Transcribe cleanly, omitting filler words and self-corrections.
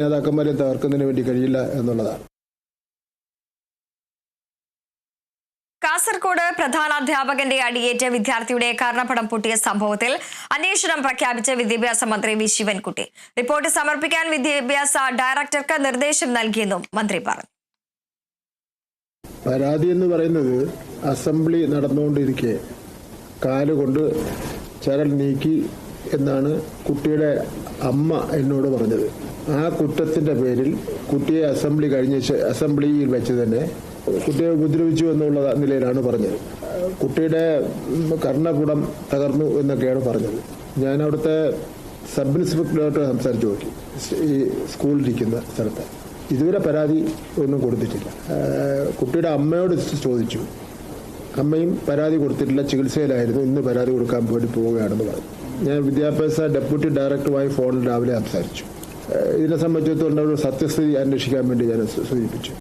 നേതാക്കന്മാരെ തകർക്കുന്നതിന് വേണ്ടി കഴിയില്ല എന്നുള്ളതാണ്. കാസർഗോഡ് പ്രധാനാധ്യാപകന്റെ അടിയേറ്റ് വിദ്യാർത്ഥിയുടെ കർണപടം പൊട്ടിയ സംഭവത്തിൽ അന്വേഷണം പ്രഖ്യാപിച്ച വിദ്യാഭ്യാസ മന്ത്രി വി ശിവൻകുട്ടി. റിപ്പോർട്ട് സമർപ്പിക്കാൻ വിദ്യാഭ്യാസ ഡയറക്ടർക്ക് നിർദ്ദേശം നൽകിയെന്നും മന്ത്രി പറഞ്ഞു. പരാതി എന്ന് പറയുന്നത് അസംബ്ലി നടന്നുകൊണ്ടിരിക്കെ കാലുകൊണ്ട് ചരൽ നീക്കി എന്നാണ് കുട്ടിയുടെ അമ്മ എന്നോട് പറഞ്ഞത്. ആ കുറ്റത്തിന്റെ പേരിൽ കുട്ടിയെ അസംബ്ലിയിൽ വെച്ച് തന്നെ കുട്ടിയെ ഉപദ്രവിച്ചു എന്നുള്ള നിലയിലാണ് പറഞ്ഞത്. കുട്ടിയുടെ കർണപുടം തകർന്നു എന്നൊക്കെയാണ് പറഞ്ഞത്. ഞാൻ അവിടുത്തെ സബ് ഇൻസ്പെക്ടറുമായിട്ട് സംസാരിച്ചു നോക്കി. ഈ സ്കൂളിലിരിക്കുന്ന സ്ഥലത്ത് ഇതുവരെ പരാതി ഒന്നും കൊടുത്തിട്ടില്ല. കുട്ടിയുടെ അമ്മയോട് ചോദിച്ചു. അമ്മയും പരാതി കൊടുത്തിട്ടില്ല, ചികിത്സയിലായിരുന്നു, ഇന്ന് പരാതി കൊടുക്കാൻ വേണ്ടി പോവുകയാണെന്ന് പറഞ്ഞു. ഞാൻ വിദ്യാഭ്യാസ ഡെപ്യൂട്ടി ഡയറക്ടറുമായി ഫോണിൽ രാവിലെ സംസാരിച്ചു. ഇതിനെ സംബന്ധിച്ചിടത്തോളം സത്യസ്ഥിതി അന്വേഷിക്കാൻ വേണ്ടി ഞാൻ സൂചിപ്പിച്ചു.